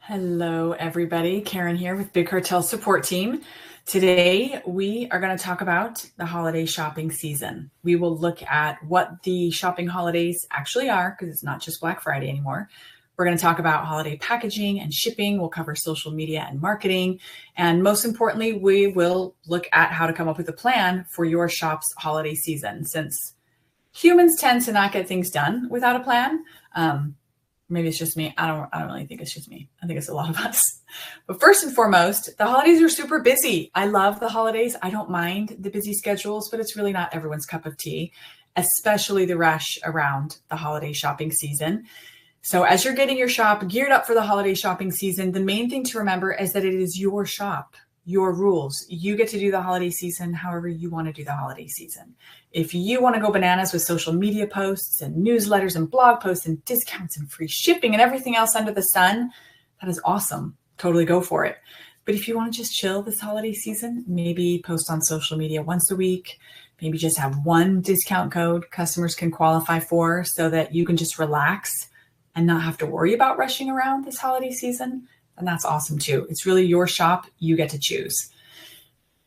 Hello, everybody. Karen here with Big Cartel Support Team. Today, we are going to talk about the holiday shopping season. We will look at what the shopping holidays actually are, because it's not just Black Friday anymore. We're going to talk about holiday packaging and shipping. We'll cover social media and marketing. And most importantly, we will look at how to come up with a plan for your shop's holiday season, since humans tend to not get things done without a plan. Maybe it's just me. I don't really think it's just me. I think it's a lot of us. But first and foremost, the holidays are super busy. I love the holidays. I don't mind the busy schedules, but it's really not everyone's cup of tea, especially the rush around the holiday shopping season. So as you're getting your shop geared up for the holiday shopping season, the main thing to remember is that it is your shop, your rules. You get to do the holiday season however you want to do the holiday season. If you want to go bananas with social media posts and newsletters and blog posts and discounts and free shipping and everything else under the sun, that is awesome. Totally go for it. But if you want to just chill this holiday season, maybe post on social media once a week, maybe just have one discount code customers can qualify for so that you can just relax and not have to worry about rushing around this holiday season, and that's awesome too. It's really your shop. You get to choose.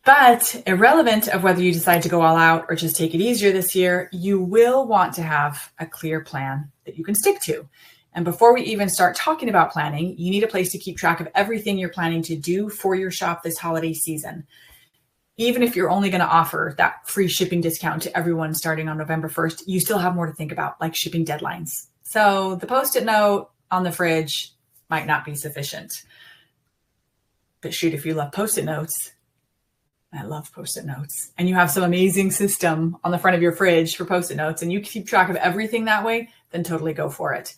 But irrelevant of whether you decide to go all out or just take it easier this year, you will want to have a clear plan that you can stick to. And before we even start talking about planning, you need a place to keep track of everything you're planning to do for your shop this holiday season. Even if you're only going to offer that free shipping discount to everyone starting on November 1st, you still have more to think about, like shipping deadlines. So the Post-it note on the fridge might not be sufficient. But shoot, if you love Post-it notes, I love Post-it notes, and you have some amazing system on the front of your fridge for Post-it notes, and you keep track of everything that way, then totally go for it.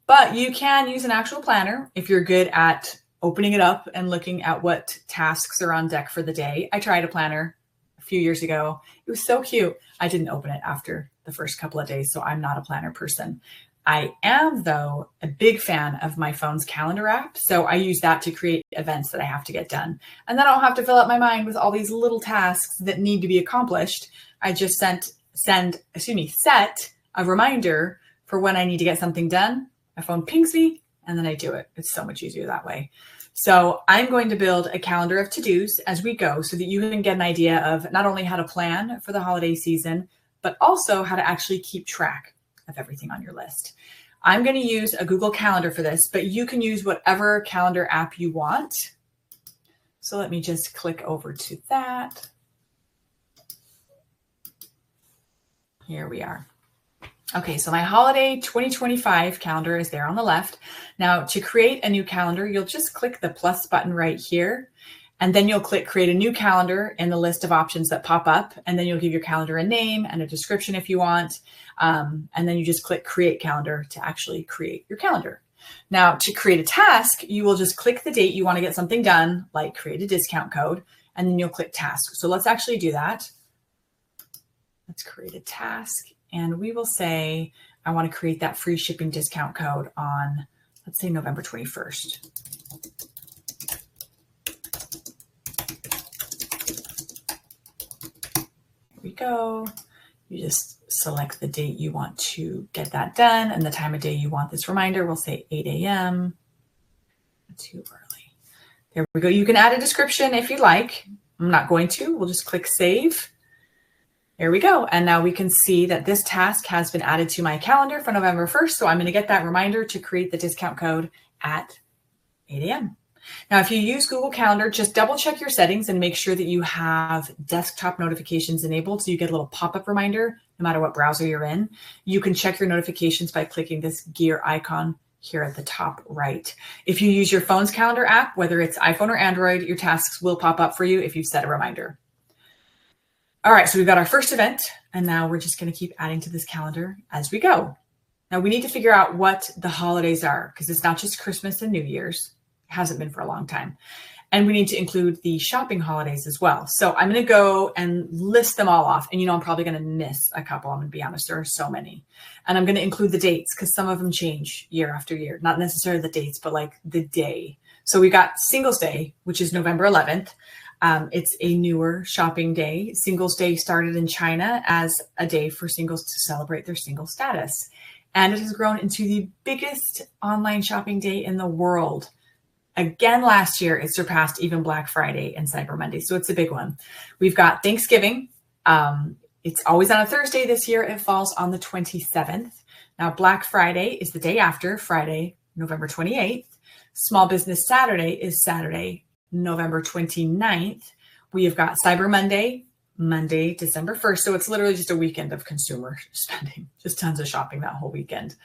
But you can use an actual planner if you're good at opening it up and looking at what tasks are on deck for the day. I tried a planner a few years ago. It was so cute. I didn't open it after the first couple of days, so I'm not a planner person. I am, though, a big fan of my phone's calendar app. So I use that to create events that I have to get done. And then I don't have to fill up my mind with all these little tasks that need to be accomplished. I just set a reminder for when I need to get something done. My phone pings me and then I do it. It's so much easier that way. So I'm going to build a calendar of to-dos as we go so that you can get an idea of not only how to plan for the holiday season, but also how to actually keep track of everything on your list. I'm going to use a Google Calendar for this, but you can use whatever calendar app you want. So let me just click over to that. Here we are. Okay, so my holiday 2025 calendar is there on the left. Now to create a new calendar, you'll just click the plus button right here. And then you'll click create a new calendar in the list of options that pop up. And then you'll give your calendar a name and a description if you want. And then you just click create calendar to actually create your calendar. Now to create a task, you will just click the date you want to get something done, like create a discount code, and then you'll click task. So let's actually do that. Let's create a task. And we will say, I want to create that free shipping discount code on, let's say November 21st. We go. You just select the date you want to get that done and the time of day you want this reminder. We'll say 8 a.m. Too early. There we go. You can add a description if you'd like. I'm not going to. We'll just click save. There we go. And now we can see that this task has been added to my calendar for November 1st. So I'm going to get that reminder to create the discount code at 8 a.m. Now, if you use Google Calendar, just double check your settings and make sure that you have desktop notifications enabled so you get a little pop-up reminder no matter what browser you're in. You can check your notifications by clicking this gear icon here at the top right. If you use your phone's calendar app, whether it's iPhone or Android, your tasks will pop up for you if you set a reminder. All right, so we've got our first event, and now we're just going to keep adding to this calendar as we go. Now, we need to figure out what the holidays are because it's not just Christmas and New Year's. Hasn't been for a long time. And we need to include the shopping holidays as well. So I'm going to go and list them all off. And, I'm probably going to miss a couple. I'm going to be honest, there are so many. And I'm going to include the dates because some of them change year after year. Not necessarily the dates, but like the day. So we got Singles Day, which is November 11th. It's a newer shopping day. Singles Day started in China as a day for singles to celebrate their single status. And it has grown into the biggest online shopping day in the world. Again, last year, it surpassed even Black Friday and Cyber Monday. So it's a big one. We've got Thanksgiving. It's always on a Thursday. This year, it falls on the 27th. Now, Black Friday is the day after, Friday, November 28th. Small Business Saturday is Saturday, November 29th. We have got Cyber Monday, Monday, December 1st. So it's literally just a weekend of consumer spending, just tons of shopping that whole weekend.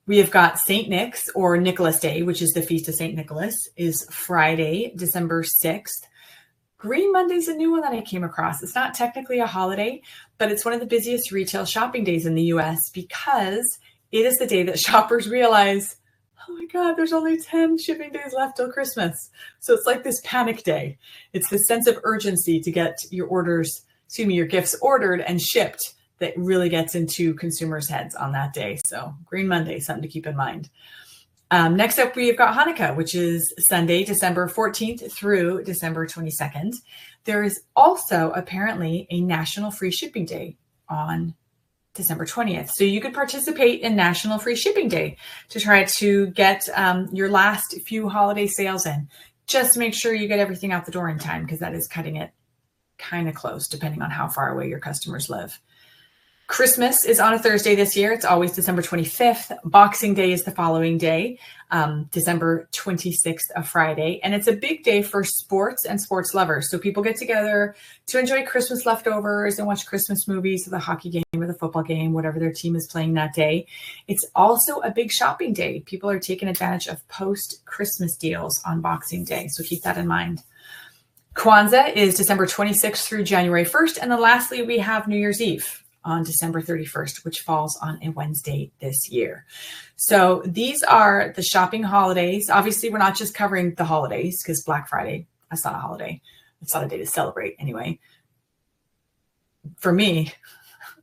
We have got St. Nick's, or Nicholas Day, which is the Feast of St. Nicholas, is Friday, December 6th. Green Monday is a new one that I came across. It's not technically a holiday, but it's one of the busiest retail shopping days in the US because it is the day that shoppers realize, oh my God, there's only 10 shipping days left till Christmas. So it's like this panic day. It's this sense of urgency to get your gifts ordered and shipped that really gets into consumers' heads on that day. So Green Monday, something to keep in mind. Next up, we've got Hanukkah, which is Sunday, December 14th through December 22nd. There is also apparently a National Free Shipping Day on December 20th. So you could participate in National Free Shipping Day to try to get your last few holiday sales in. Just make sure you get everything out the door in time, because that is cutting it kind of close, depending on how far away your customers live. Christmas is on a Thursday this year. It's always December 25th. Boxing Day is the following day, December 26th, a Friday. And it's a big day for sports and sports lovers. So people get together to enjoy Christmas leftovers and watch Christmas movies, the hockey game or the football game, whatever their team is playing that day. It's also a big shopping day. People are taking advantage of post-Christmas deals on Boxing Day. So keep that in mind. Kwanzaa is December 26th through January 1st. And then lastly, we have New Year's Eve on December 31st, which falls on a Wednesday this year. So these are the shopping holidays. Obviously, we're not just covering the holidays, because Black Friday, that's not a holiday. It's not a day to celebrate anyway. For me,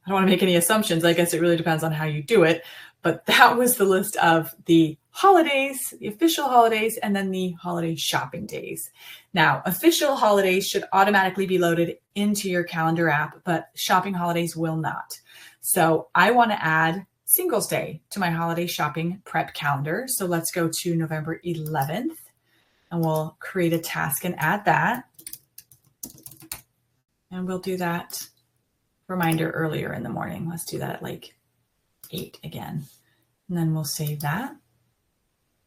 I don't want to make any assumptions. I guess it really depends on how you do it. But that was the list of the holidays, the official holidays, and then the holiday shopping days. Now, official holidays should automatically be loaded into your calendar app, but shopping holidays will not. So I want to add Singles Day to my holiday shopping prep calendar. So let's go to November 11th, and we'll create a task and add that. And we'll do that reminder earlier in the morning. Let's do that at like 8 again. And then we'll save that.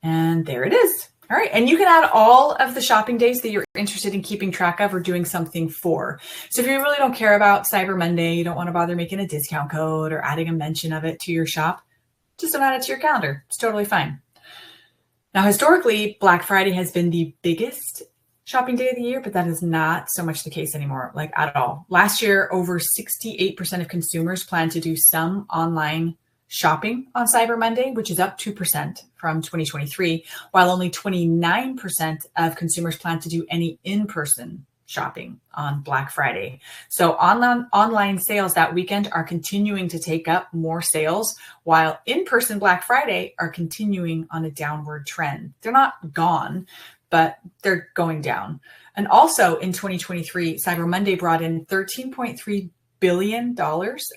And there it is. All right. And you can add all of the shopping days that you're interested in keeping track of or doing something for. So if you really don't care about Cyber Monday, you don't want to bother making a discount code or adding a mention of it to your shop, just don't add it to your calendar. It's totally fine. Now, historically, Black Friday has been the biggest shopping day of the year, but that is not so much the case anymore, like at all. Last year, over 68% of consumers plan to do some online shopping on Cyber Monday, which is up 2% from 2023, while only 29% of consumers plan to do any in-person shopping on Black Friday. So online sales that weekend are continuing to take up more sales, while in-person Black Friday are continuing on a downward trend. They're not gone, but they're going down. And also in 2023, Cyber Monday brought in $13.3 billion,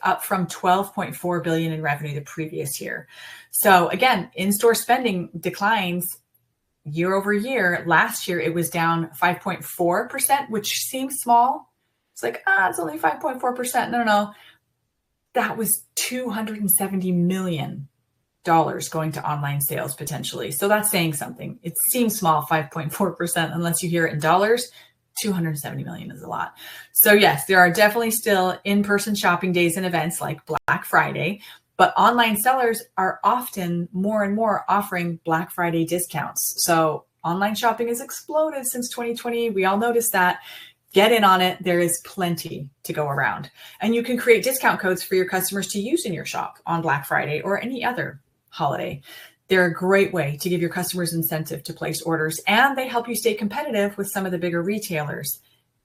up from $12.4 billion in revenue the previous year. So again, in-store spending declines year over year. Last year, it was down 5.4%, which seems small. It's like, it's only 5.4%. No. That was $270 million going to online sales potentially. So that's saying something. It seems small, 5.4%, unless you hear it in dollars. 270 million is a lot. So yes, there are definitely still in-person shopping days and events like Black Friday, but online sellers are often more and more offering Black Friday discounts. So online shopping has exploded since 2020. We all noticed that. Get in on it. There is plenty to go around. And you can create discount codes for your customers to use in your shop on Black Friday or any other holiday. They're a great way to give your customers incentive to place orders, and they help you stay competitive with some of the bigger retailers.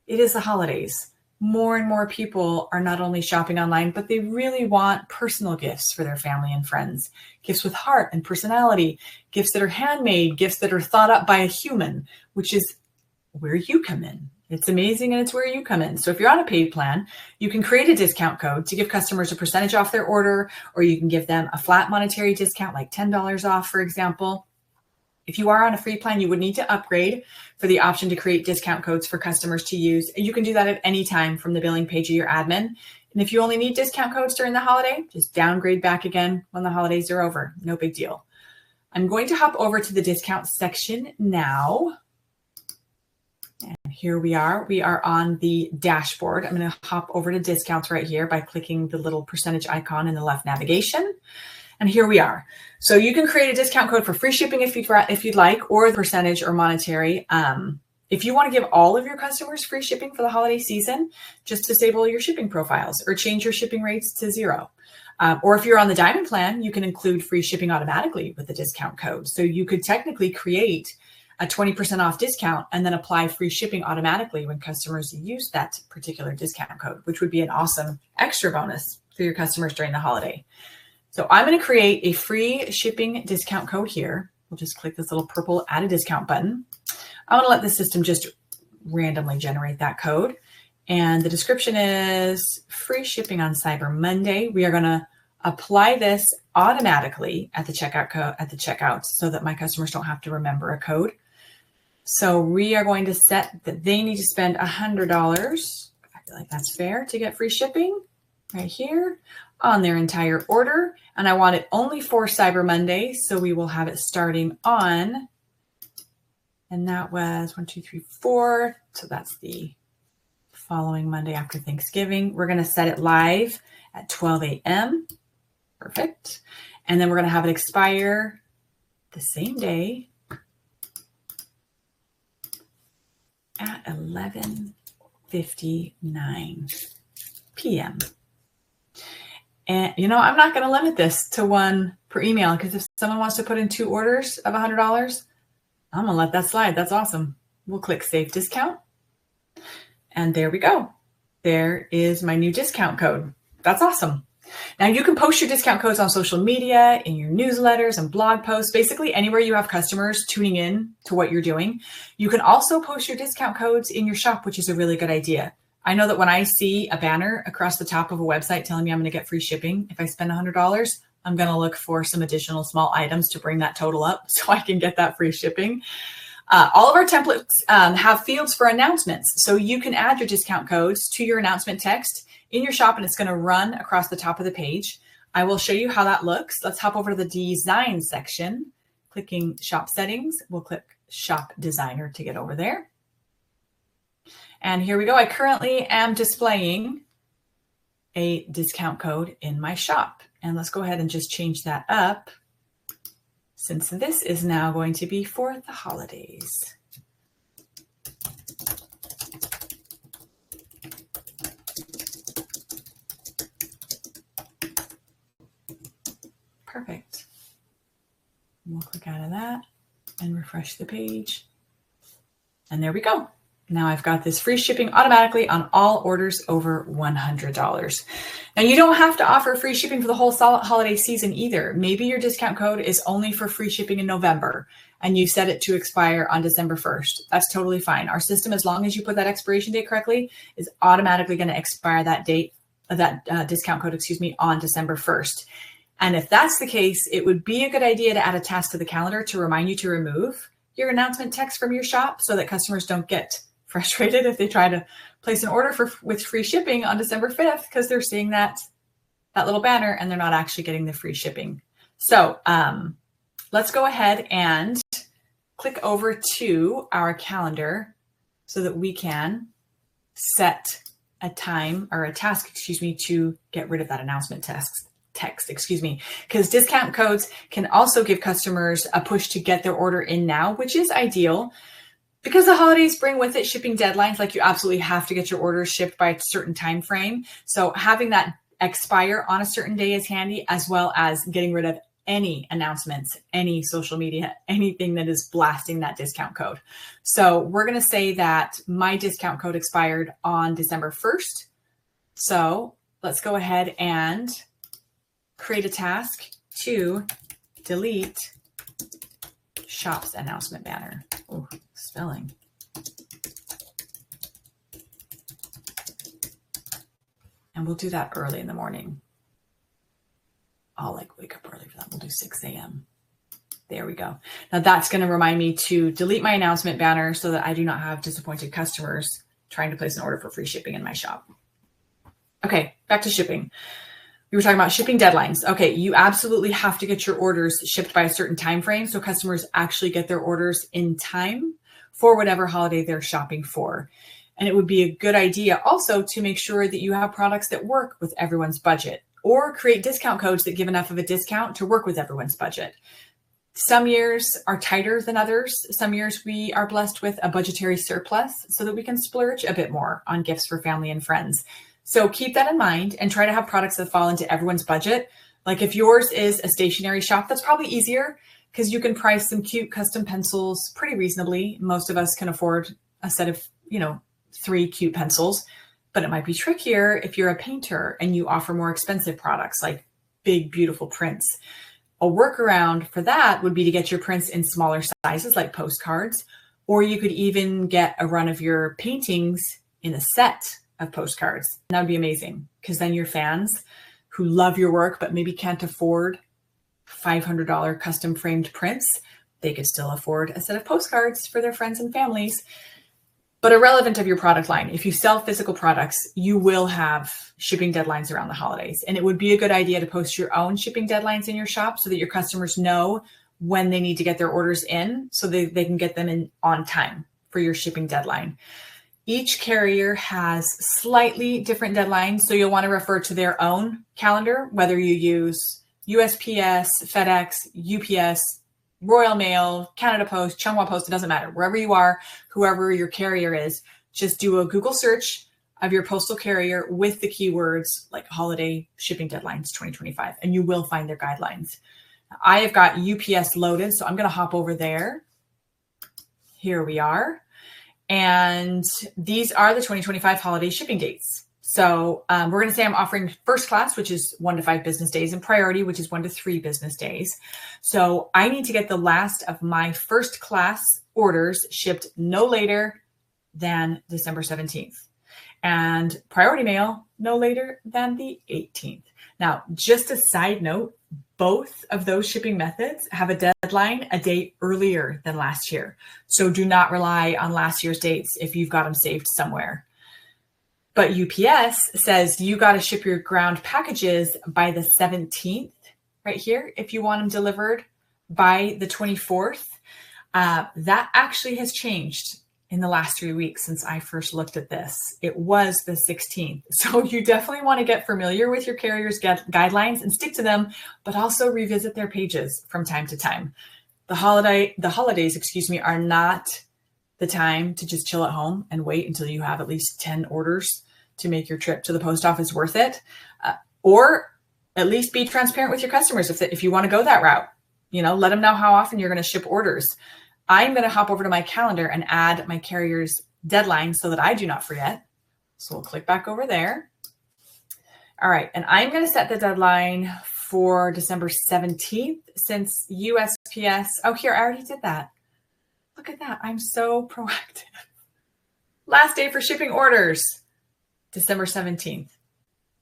It is the holidays. More and more people are not only shopping online, but they really want personal gifts for their family and friends, gifts with heart and personality, gifts that are handmade, gifts that are thought up by a human, which is where you come in. It's amazing, and it's where you come in. So if you're on a paid plan, you can create a discount code to give customers a percentage off their order, or you can give them a flat monetary discount like $10 off, for example. If you are on a free plan, you would need to upgrade for the option to create discount codes for customers to use. You can do that at any time from the billing page of your admin. And if you only need discount codes during the holiday, just downgrade back again when the holidays are over. No big deal. I'm going to hop over to the discount section now. And here we are. We are on the dashboard. I'm going to hop over to discounts right here by clicking the little percentage icon in the left navigation. And here we are. So you can create a discount code for free shipping if you'd like, or the percentage or monetary. If you want to give all of your customers free shipping for the holiday season, just disable your shipping profiles or change your shipping rates to 0. Or if you're on the diamond plan, you can include free shipping automatically with the discount code. So you could technically create a 20% off discount and then apply free shipping automatically when customers use that particular discount code, which would be an awesome extra bonus for your customers during the holiday. So I'm going to create a free shipping discount code here. We'll just click this little purple add a discount button. I'm going to let the system just randomly generate that code. And the description is free shipping on Cyber Monday. We are going to apply this automatically at the checkout so that my customers don't have to remember a code. So we are going to set that they need to spend $100. I feel like that's fair to get free shipping right here on their entire order. And I want it only for Cyber Monday. So we will have it starting on, and that was 1, 2, 3, 4. So that's the following Monday after Thanksgiving. We're going to set it live at 12 a.m. Perfect. And then we're going to have it expire the same day at 11:59 p.m. And, I'm not going to limit this to 1 per email, because if someone wants to put in 2 orders of $100, I'm going to let that slide. That's awesome. We'll click Save Discount. And there we go. There is my new discount code. That's awesome. Now you can post your discount codes on social media, in your newsletters and blog posts, basically anywhere you have customers tuning in to what you're doing. You can also post your discount codes in your shop, which is a really good idea. I know that when I see a banner across the top of a website telling me I'm going to get free shipping, if I spend $100, I'm going to look for some additional small items to bring that total up so I can get that free shipping. All of our templates have fields for announcements. So you can add your discount codes to your announcement text in your shop, and it's going to run across the top of the page. I will show you how that looks. Let's hop over to the design section. Clicking shop settings, we'll click shop designer to get over there. And here we go. I currently am displaying a discount code in my shop. And let's go ahead and just change that up, since this is now going to be for the holidays. Perfect. We'll click out of that and refresh the page. And there we go. Now I've got this free shipping automatically on all orders over $100. Now you don't have to offer free shipping for the whole holiday season either. Maybe your discount code is only for free shipping in November and you set it to expire on December 1st. That's totally fine. Our system, as long as you put that expiration date correctly, is automatically going to expire that discount code, on December 1st. And if that's the case, it would be a good idea to add a task to the calendar to remind you to remove your announcement text from your shop so that customers don't get frustrated if they try to place an order with free shipping on December 5th, because they're seeing that little banner and they're not actually getting the free shipping. So let's go ahead and click over to our calendar so that we can set a time or a task, to get rid of that announcement text, because discount codes can also give customers a push to get their order in now, which is ideal. Because the holidays bring with it shipping deadlines, like you absolutely have to get your orders shipped by a certain time frame. So having that expire on a certain day is handy, as well as getting rid of any announcements, any social media, anything that is blasting that discount code. So we're going to say that my discount code expired on December 1st. So let's go ahead and create a task to delete shop's announcement banner. Oh, spelling. And we'll do that early in the morning. I'll wake up early for that. We'll do 6 a.m. There we go. Now that's going to remind me to delete my announcement banner so that I do not have disappointed customers trying to place an order for free shipping in my shop. Okay, back to shipping. We were talking about shipping deadlines. Okay, you absolutely have to get your orders shipped by a certain time frame so customers actually get their orders in time for whatever holiday they're shopping for. And it would be a good idea also to make sure that you have products that work with everyone's budget, or create discount codes that give enough of a discount to work with everyone's budget. Some years are tighter than others. Some years we are blessed with a budgetary surplus so that we can splurge a bit more on gifts for family and friends. So keep that in mind and try to have products that fall into everyone's budget. Like if yours is a stationery shop, that's probably easier because you can price some cute custom pencils pretty reasonably. Most of us can afford a set of, 3 cute pencils, but it might be trickier if you're a painter and you offer more expensive products like big, beautiful prints. A workaround for that would be to get your prints in smaller sizes like postcards, or you could even get a run of your paintings in a set of postcards. And that would be amazing because then your fans who love your work but maybe can't afford $500 custom framed prints, they could still afford a set of postcards for their friends and families. But irrelevant of your product line, if you sell physical products, you will have shipping deadlines around the holidays. And it would be a good idea to post your own shipping deadlines in your shop so that your customers know when they need to get their orders in so they can get them in on time for your shipping deadline. Each carrier has slightly different deadlines, so you'll want to refer to their own calendar, whether you use USPS, FedEx, UPS, Royal Mail, Canada Post, Chunghwa Post, it doesn't matter. Wherever you are, whoever your carrier is, just do a Google search of your postal carrier with the keywords like holiday shipping deadlines 2025, and you will find their guidelines. I have got UPS loaded, so I'm going to hop over there. Here we are. And these are the 2025 holiday shipping dates. So we're going to say I'm offering first class, which is 1 to 5 business days, and priority, which is 1 to 3 business days. So I need to get the last of my first class orders shipped no later than December 17th. And priority mail no later than the 18th. Now, just a side note, both of those shipping methods have a deadline a day earlier than last year. So do not rely on last year's dates if you've got them saved somewhere. But UPS says you got to ship your ground packages by the 17th right here if you want them delivered by the 24th. That actually has changed in the last 3 weeks since I first looked at this. It was the 16th. So you definitely want to get familiar with your carrier's guidelines and stick to them, but also revisit their pages from time to time. The holidays, are not the time to just chill at home and wait until you have at least 10 orders to make your trip to the post office worth it. Or at least be transparent with your customers if you want to go that route. Let them know how often you're going to ship orders. I'm going to hop over to my calendar and add my carrier's deadline so that I do not forget. So we'll click back over there. All right. And I'm going to set the deadline for December 17th since USPS. Oh, here, I already did that. Look at that. I'm so proactive. Last day for shipping orders, December 17th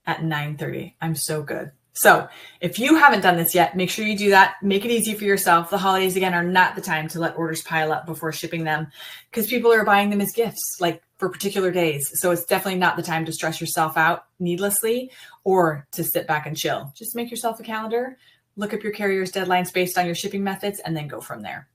at 9:30. I'm so good. So if you haven't done this yet, make sure you do that. Make it easy for yourself. The holidays, again, are not the time to let orders pile up before shipping them because people are buying them as gifts, like for particular days. So it's definitely not the time to stress yourself out needlessly or to sit back and chill. Just make yourself a calendar, look up your carrier's deadlines based on your shipping methods, and then go from there.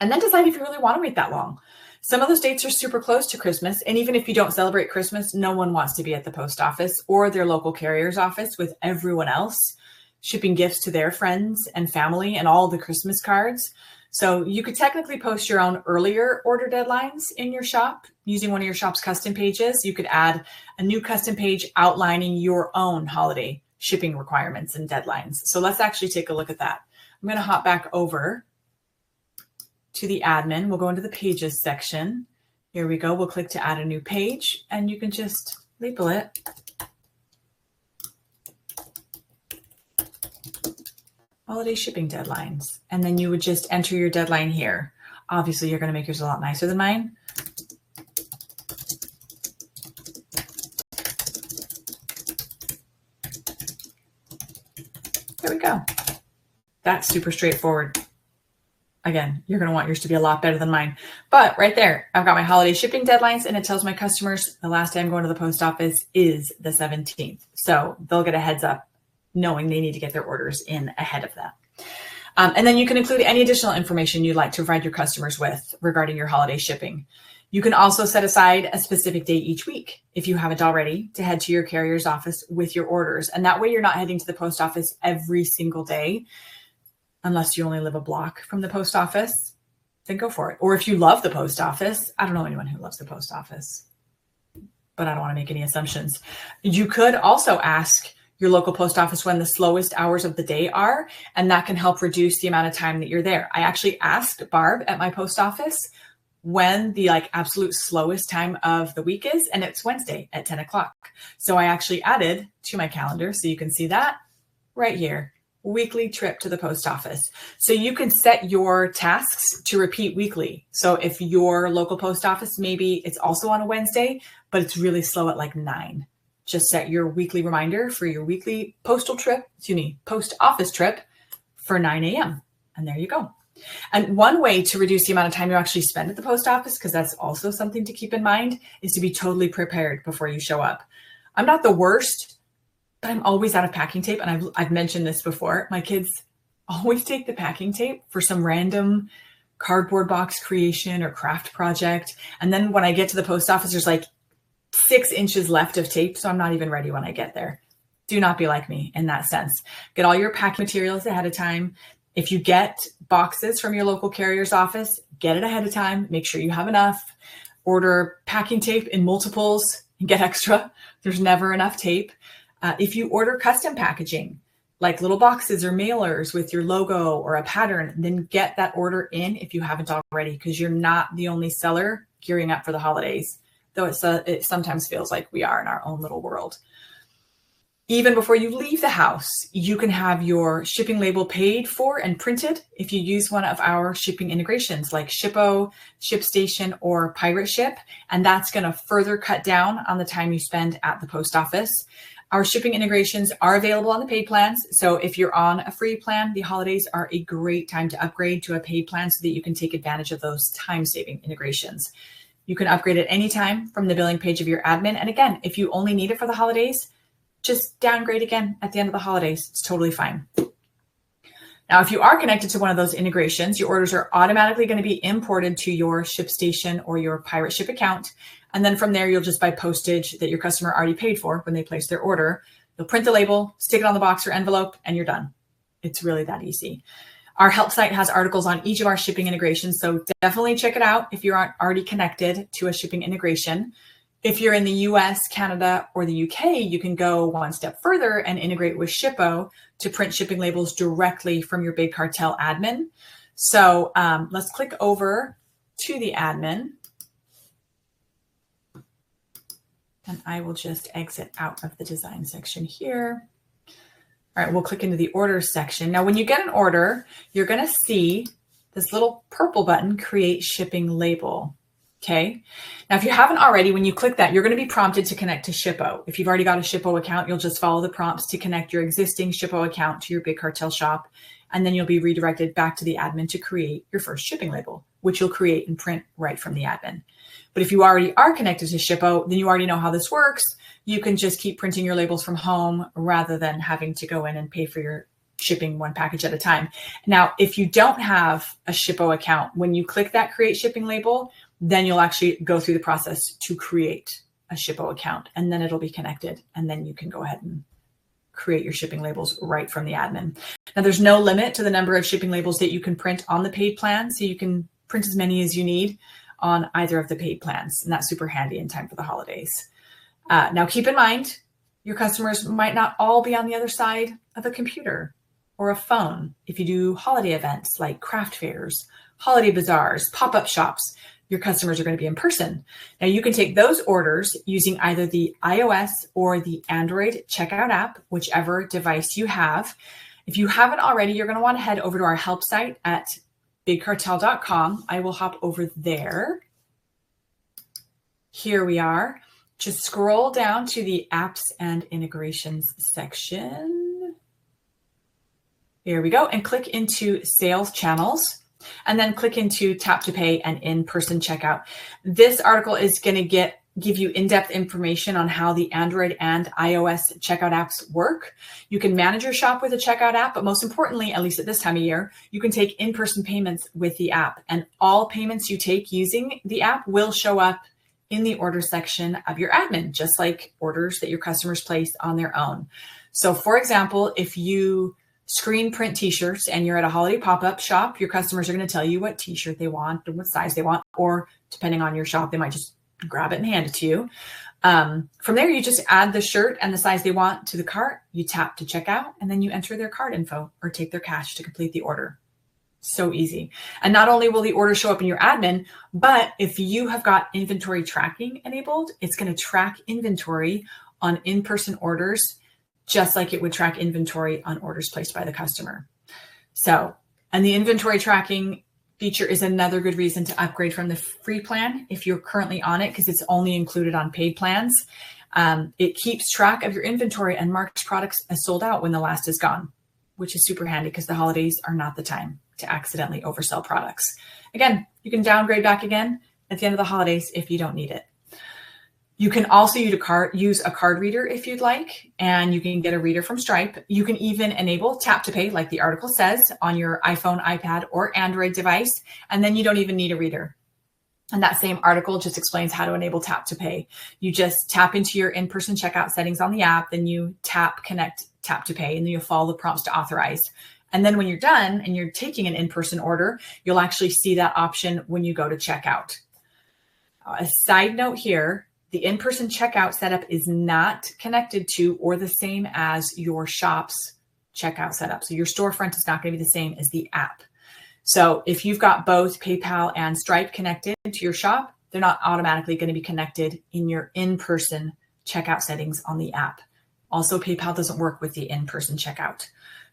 And then decide if you really want to wait that long. Some of those dates are super close to Christmas. And even if you don't celebrate Christmas, no one wants to be at the post office or their local carrier's office with everyone else shipping gifts to their friends and family and all the Christmas cards. So you could technically post your own earlier order deadlines in your shop using one of your shop's custom pages. You could add a new custom page outlining your own holiday shipping requirements and deadlines. So let's actually take a look at that. I'm going to hop back over to the admin. We'll go into the pages section. Here we go. We'll click to add a new page and you can just label it holiday shipping deadlines. And then you would just enter your deadline here. Obviously, you're going to make yours a lot nicer than mine. There we go. That's super straightforward. Again, you're going to want yours to be a lot better than mine. But right there, I've got my holiday shipping deadlines, and it tells my customers the last day I'm going to the post office is the 17th. So they'll get a heads up knowing they need to get their orders in ahead of that. And then you can include any additional information you'd like to provide your customers with regarding your holiday shipping. You can also set aside a specific day each week, if you haven't already, to head to your carrier's office with your orders. And that way you're not heading to the post office every single day, unless you only live a block from the post office, then go for it. Or if you love the post office, I don't know anyone who loves the post office, but I don't want to make any assumptions. You could also ask your local post office when the slowest hours of the day are, and that can help reduce the amount of time that you're there. I actually asked Barb at my post office when the absolute slowest time of the week is, and it's Wednesday at 10 o'clock. So I actually added to my calendar, so you can see that right here, weekly trip to the post office. So you can set your tasks to repeat weekly. So if your local post office, maybe it's also on a Wednesday, but it's really slow at 9. Just set your weekly reminder for your weekly post office trip for 9 a.m. And there you go. And one way to reduce the amount of time you actually spend at the post office, because that's also something to keep in mind, is to be totally prepared before you show up. I'm not the worst, but I'm always out of packing tape. And I've mentioned this before. My kids always take the packing tape for some random cardboard box creation or craft project. And then when I get to the post office, there's 6 inches left of tape. So I'm not even ready when I get there. Do not be like me in that sense. Get all your packing materials ahead of time. If you get boxes from your local carrier's office, get it ahead of time. Make sure you have enough. Order packing tape in multiples and get extra. There's never enough tape. If you order custom packaging, like little boxes or mailers with your logo or a pattern, then get that order in if you haven't already, because you're not the only seller gearing up for the holidays, though it sometimes feels like we are in our own little world. Even before you leave the house, you can have your shipping label paid for and printed if you use one of our shipping integrations like Shippo, ShipStation, or Pirate Ship, and that's going to further cut down on the time you spend at the post office. Our shipping integrations are available on the paid plans, so if you're on a free plan, the holidays are a great time to upgrade to a paid plan so that you can take advantage of those time-saving integrations. You can upgrade at any time from the billing page of your admin, and again, if you only need it for the holidays, just downgrade again at the end of the holidays. It's totally fine. Now, if you are connected to one of those integrations, your orders are automatically going to be imported to your ShipStation or your Pirate Ship account. And then from there, you'll just buy postage that your customer already paid for when they place their order. You'll print the label, stick it on the box or envelope, and you're done. It's really that easy. Our help site has articles on each of our shipping integrations, so definitely check it out if you aren't already connected to a shipping integration. If you're in the US, Canada, or the UK, you can go one step further and integrate with Shippo to print shipping labels directly from your Big Cartel admin. So let's click over to the admin. And I will just exit out of the design section here. All right, we'll click into the orders section. Now, when you get an order, you're going to see this little purple button, Create Shipping Label. Okay. Now, if you haven't already, when you click that, you're going to be prompted to connect to Shippo. If you've already got a Shippo account, you'll just follow the prompts to connect your existing Shippo account to your Big Cartel shop, and then you'll be redirected back to the admin to create your first shipping label, which you'll create and print right from the admin. But if you already are connected to Shippo, then you already know how this works. You can just keep printing your labels from home rather than having to go in and pay for your shipping one package at a time. Now, if you don't have a Shippo account, when you click that Create Shipping Label, then you'll actually go through the process to create a Shippo account, and then it'll be connected, and then you can go ahead and create your shipping labels right from the admin. Now, there's no limit to the number of shipping labels that you can print on the paid plan, so you can print as many as you need on either of the paid plans, and that's super handy in time for the holidays. Now, keep in mind, your customers might not all be on the other side of a computer or a phone. If you do holiday events like craft fairs, holiday bazaars, pop-up shops, your customers are going to be in person. Now, you can take those orders using either the iOS or the Android checkout app, whichever device you have. If you haven't already, you're going to want to head over to our help site at bigcartel.com. I will hop over there. Here we are. Just scroll down to the apps and integrations section. Here we go. And click into sales channels. and then click into tap to pay and in-person checkout. This article is going to give you in-depth information on how the Android and iOS checkout apps work. You can manage your shop with a checkout app, but most importantly, at least at this time of year, you can take in-person payments with the app, and all payments you take using the app will show up in the order section of your admin, just like orders that your customers place on their own. So for example, if you screen print t-shirts and you're at a holiday pop-up shop, your customers are going to tell you what t-shirt they want and what size they want, or depending on your shop, they might just grab it and hand it to you. From there, you just add the shirt and the size they want to the cart, you tap to check out, and then you enter their card info or take their cash to complete the order. So easy. And not only will the order show up in your admin, but if you have got inventory tracking enabled, it's going to track inventory on in-person orders, just like it would track inventory on orders placed by the customer. So, and the inventory tracking feature is another good reason to upgrade from the free plan if you're currently on it, because it's only included on paid plans. It keeps track of your inventory and marks products as sold out when the last is gone, which is super handy because the holidays are not the time to accidentally oversell products. Again, you can downgrade back again at the end of the holidays if you don't need it. You can also use a card reader if you'd like, and you can get a reader from Stripe. You can even enable tap to pay, like the article says, on your iPhone, iPad, or Android device, and then you don't even need a reader. And that same article just explains how to enable tap to pay. You just tap into your in-person checkout settings on the app, then you tap connect tap to pay, and then you'll follow the prompts to authorize. And then when you're done and you're taking an in-person order, you'll actually see that option when you go to checkout. A side note here, the in-person checkout setup is not connected to or the same as your shop's checkout setup. So your storefront is not going to be the same as the app. So if you've got both PayPal and Stripe connected to your shop, they're not automatically going to be connected in your in-person checkout settings on the app. Also, PayPal doesn't work with the in-person checkout.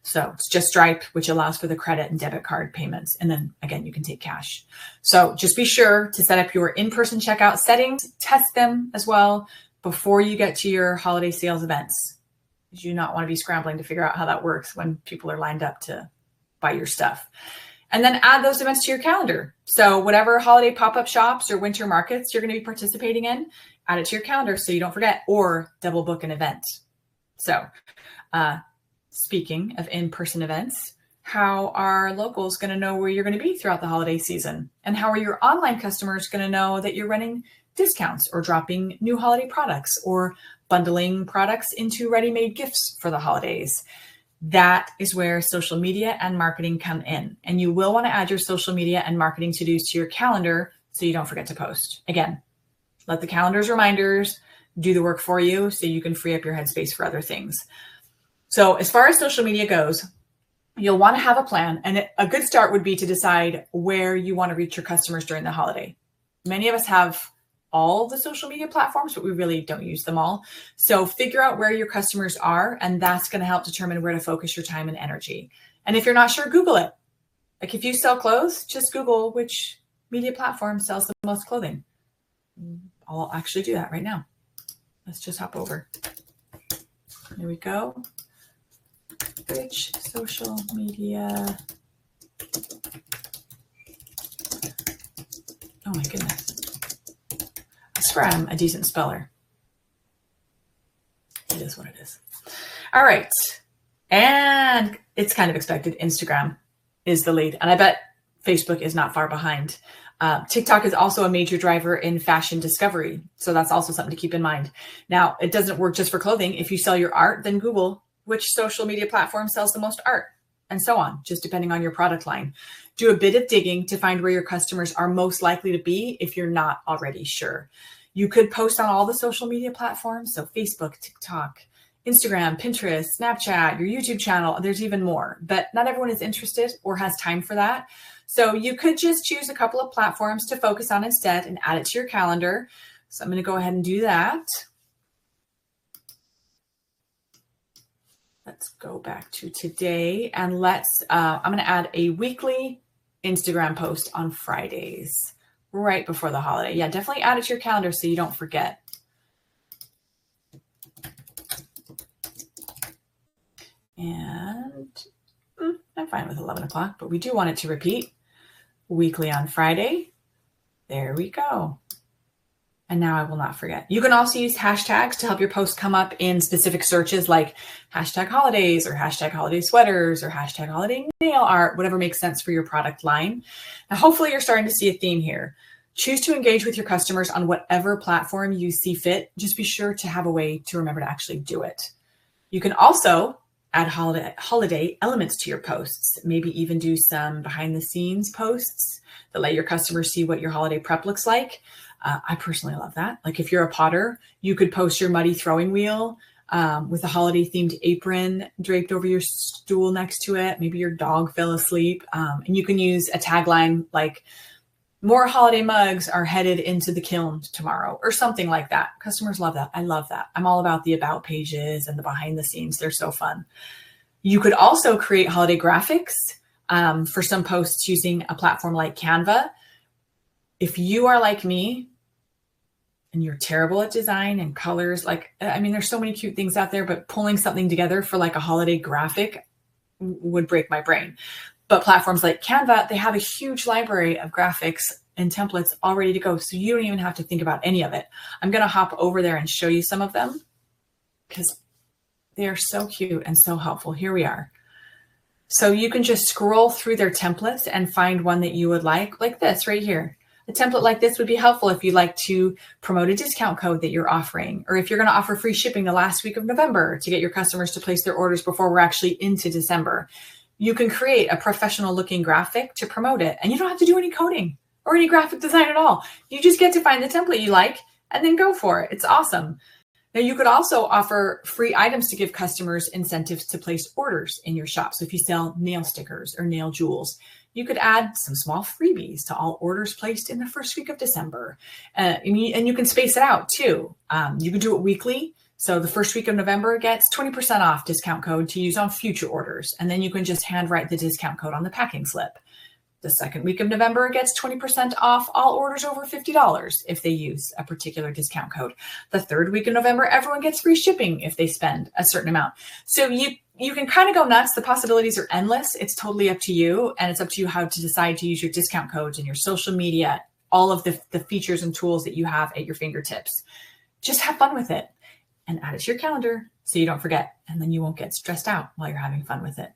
So it's just Stripe, which allows for the credit and debit card payments. And then again, you can take cash. So just be sure to set up your in-person checkout settings, test them as well before you get to your holiday sales events. You do not want to be scrambling to figure out how that works when people are lined up to buy your stuff. And then add those events to your calendar. So whatever holiday pop-up shops or winter markets you're going to be participating in, add it to your calendar so you don't forget, or double book an event. So speaking of in-person events, how are locals going to know where you're going to be throughout the holiday season? And how are your online customers going to know that you're running discounts or dropping new holiday products or bundling products into ready-made gifts for the holidays? That is where social media and marketing come in. And you will want to add your social media and marketing to-dos to your calendar so you don't forget to post. Again, let the calendar's reminders do the work for you so you can free up your headspace for other things. So as far as social media goes, you'll want to have a plan. And a good start would be to decide where you want to reach your customers during the holiday. Many of us have all the social media platforms, but we really don't use them all. So figure out where your customers are, and that's going to help determine where to focus your time and energy. And if you're not sure, Google it. Like if you sell clothes, just Google which media platform sells the most clothing. I'll actually do that right now. Let's just hop over. There we go. Which social media? Oh my goodness. I swear I'm a decent speller. It is what it is. All right. And it's kind of expected. Instagram is the lead. And I bet Facebook is not far behind. TikTok is also a major driver in fashion discovery. So that's also something to keep in mind. Now, it doesn't work just for clothing. If you sell your art, then Google which social media platform sells the most art, and so on, just depending on your product line. Do a bit of digging to find where your customers are most likely to be if you're not already sure. You could post on all the social media platforms, so Facebook, TikTok, Instagram, Pinterest, Snapchat, your YouTube channel. There's even more, but not everyone is interested or has time for that. So you could just choose a couple of platforms to focus on instead and add it to your calendar. So I'm going to go ahead and do that. Let's go back to today and I'm going to add a weekly Instagram post on Fridays right before the holiday. Yeah, definitely add it to your calendar so you don't forget. And I'm fine with 11 o'clock, but we do want it to repeat. weekly on Friday. There we go. And now I will not forget. You can also use hashtags to help your post come up in specific searches like hashtag holidays or hashtag holiday sweaters or hashtag holiday nail art, whatever makes sense for your product line. Now, hopefully you're starting to see a theme here. Choose to engage with your customers on whatever platform you see fit. Just be sure to have a way to remember to actually do it. You can also add holiday elements to your posts, maybe even do some behind the scenes posts that let your customers see what your holiday prep looks like. I personally love that. Like if you're a potter, you could post your muddy throwing wheel with a holiday themed apron draped over your stool next to it. Maybe your dog fell asleep. And you can use a tagline like more holiday mugs are headed into the kiln tomorrow or something like that. Customers love that. I love that. I'm all about the about pages and the behind the scenes. They're so fun. You could also create holiday graphics for some posts using a platform like Canva. If you are like me and you're terrible at design and colors, there's so many cute things out there, but pulling something together for like a holiday graphic would break my brain. But platforms like Canva, they have a huge library of graphics and templates all ready to go. So you don't even have to think about any of it. I'm going to hop over there and show you some of them because they are so cute and so helpful. Here we are. So you can just scroll through their templates and find one that you would like this right here. A template like this would be helpful if you'd like to promote a discount code that you're offering, or if you're going to offer free shipping the last week of November to get your customers to place their orders before we're actually into December. You can create a professional looking graphic to promote it, and you don't have to do any coding or any graphic design at all. You just get to find the template you like and then go for it. It's awesome. Now you could also offer free items to give customers incentives to place orders in your shop. So if you sell nail stickers or nail jewels, you could add some small freebies to all orders placed in the first week of December. And you can space it out too. You can do it weekly. So the first week of November gets 20% off discount code to use on future orders. And then you can just handwrite the discount code on the packing slip. The second week of November gets 20% off all orders over $50 if they use a particular discount code. The third week of November, everyone gets free shipping if they spend a certain amount. So you can kind of go nuts. The possibilities are endless. It's totally up to you. And it's up to you how to decide to use your discount codes and your social media, all of the features and tools that you have at your fingertips. Just have fun with it and add it to your calendar so you don't forget. And then you won't get stressed out while you're having fun with it.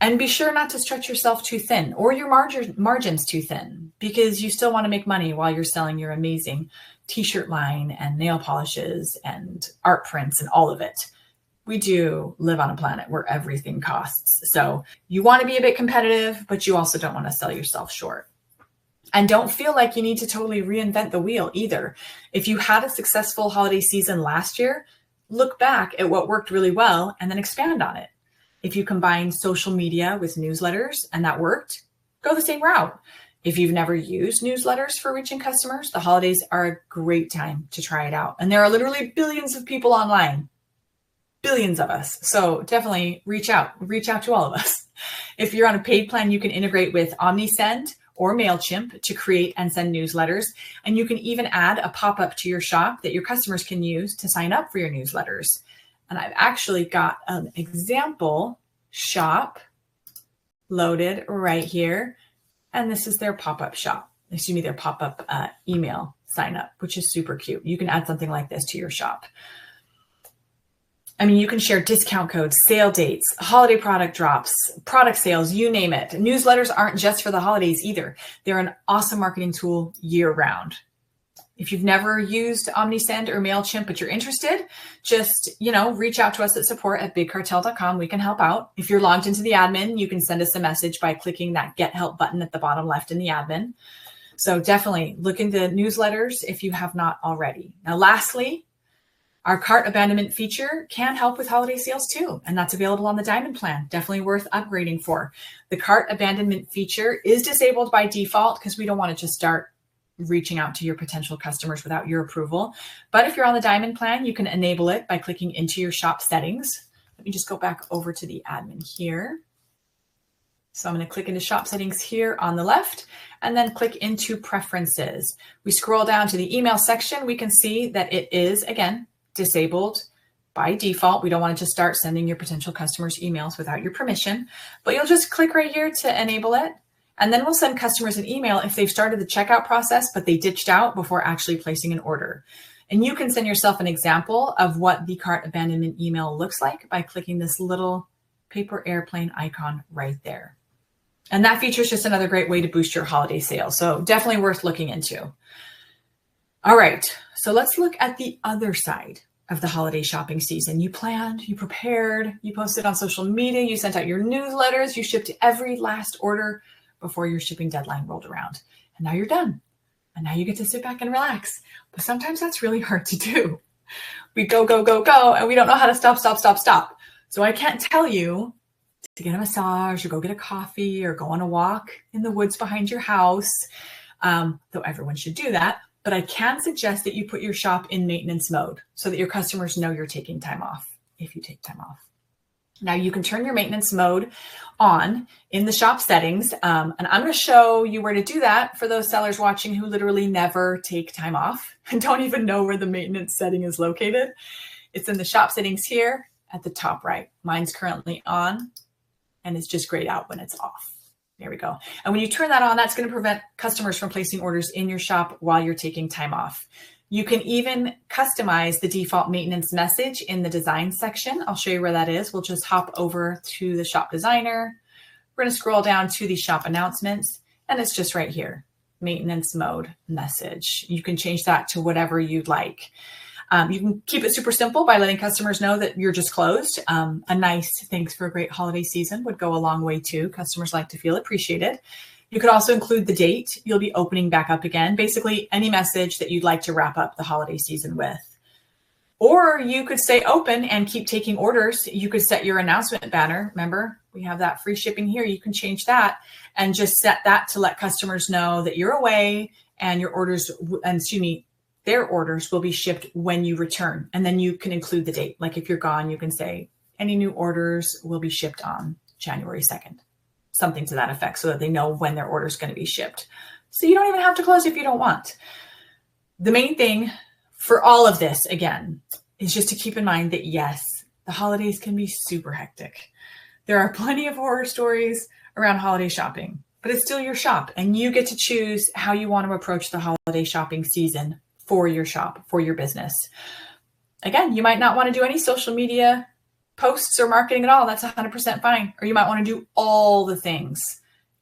And be sure not to stretch yourself too thin or your margins too thin, because you still want to make money while you're selling your amazing t-shirt line and nail polishes and art prints and all of it. We do live on a planet where everything costs. So you want to be a bit competitive, but you also don't want to sell yourself short. And don't feel like you need to totally reinvent the wheel either. If you had a successful holiday season last year, look back at what worked really well and then expand on it. If you combine social media with newsletters and that worked, go the same route. If you've never used newsletters for reaching customers, the holidays are a great time to try it out. And there are literally billions of people online, billions of us. So definitely reach out to all of us. If you're on a paid plan, you can integrate with OmniSend or MailChimp to create and send newsletters. And you can even add a pop-up to your shop that your customers can use to sign up for your newsletters. And I've actually got an example shop loaded right here. And this is their pop-up shop. Their pop-up email sign up, which is super cute. You can add something like this to your shop. You can share discount codes, sale dates, holiday product drops, product sales, you name it. Newsletters aren't just for the holidays either. They're an awesome marketing tool year round. If you've never used OmniSend or MailChimp, but you're interested, just, reach out to us at support@bigcartel.com. We can help out. If you're logged into the admin, you can send us a message by clicking that Get Help button at the bottom left in the admin. So definitely look into newsletters if you have not already. Now, lastly, our cart abandonment feature can help with holiday sales too, and that's available on the Diamond plan. Definitely worth upgrading for. The cart abandonment feature is disabled by default because we don't want to just start reaching out to your potential customers without your approval. But if you're on the Diamond plan, you can enable it by clicking into your shop settings. Let me just go back over to the admin here. So I'm going to click into shop settings here on the left and then click into preferences. We scroll down to the email section. We can see that it is, again, disabled by default. We don't want to just start sending your potential customers emails without your permission, but you'll just click right here to enable it. And then we'll send customers an email if they've started the checkout process, but they ditched out before actually placing an order. And you can send yourself an example of what the cart abandonment email looks like by clicking this little paper airplane icon right there. And that feature is just another great way to boost your holiday sales. So definitely worth looking into. All right, so let's look at the other side of the holiday shopping season. You planned, you prepared, you posted on social media, you sent out your newsletters, you shipped every last order before your shipping deadline rolled around. And now you're done. And now you get to sit back and relax. But sometimes that's really hard to do. We go, and we don't know how to stop. So I can't tell you to get a massage or go get a coffee or go on a walk in the woods behind your house, though everyone should do that. But I can suggest that you put your shop in maintenance mode so that your customers know you're taking time off if you take time off. Now you can turn your maintenance mode on in the shop settings. And I'm going to show you where to do that for those sellers watching who literally never take time off and don't even know where the maintenance setting is located. It's in the shop settings here at the top right. Mine's currently on and it's just grayed out when it's off. There we go. And when you turn that on, that's going to prevent customers from placing orders in your shop while you're taking time off. You can even customize the default maintenance message in the design section. I'll show you where that is. We'll just hop over to the shop designer. We're going to scroll down to the shop announcements, and it's just right here, maintenance mode message. You can change that to whatever you'd like. You can keep it super simple by letting customers know that you're just closed. A nice thanks for a great holiday season would go a long way too. Customers like to feel appreciated. You could also include the date you'll be opening back up again, basically any message that you'd like to wrap up the holiday season with. Or you could stay open and keep taking orders. You could set your announcement banner. Remember, we have that free shipping here. You can change that and just set that to let customers know that you're away and your orders, their orders will be shipped when you return. And then you can include the date. Like if you're gone, you can say any new orders will be shipped on January 2nd. Something to that effect so that they know when their order is going to be shipped. So you don't even have to close if you don't want. The main thing for all of this, again, is just to keep in mind that yes, the holidays can be super hectic. There are plenty of horror stories around holiday shopping, but it's still your shop and you get to choose how you want to approach the holiday shopping season for your shop, for your business. Again, you might not want to do any social media posts or marketing at all. That's 100% fine. Or you might want to do all the things,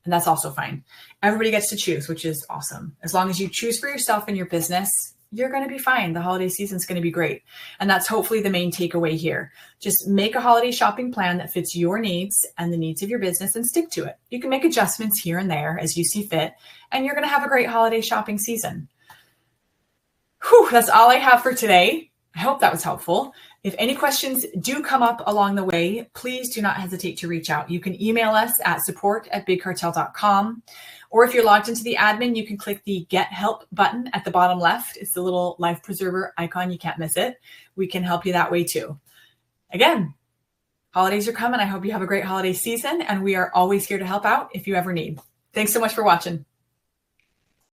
and that's also fine. Everybody gets to choose, which is awesome. As long as you choose for yourself and your business, you're going to be fine. The holiday season is going to be great. And that's hopefully the main takeaway here. Just make a holiday shopping plan that fits your needs and the needs of your business and stick to it. You can make adjustments here and there as you see fit, and you're going to have a great holiday shopping season. Whew, that's all I have for today. I hope that was helpful. If any questions do come up along the way, please do not hesitate to reach out. You can email us at support@bigcartel.com. Or if you're logged into the admin, you can click the Get Help button at the bottom left. It's the little life preserver icon. You can't miss it. We can help you that way too. Again, holidays are coming. I hope you have a great holiday season, and we are always here to help out if you ever need. Thanks so much for watching.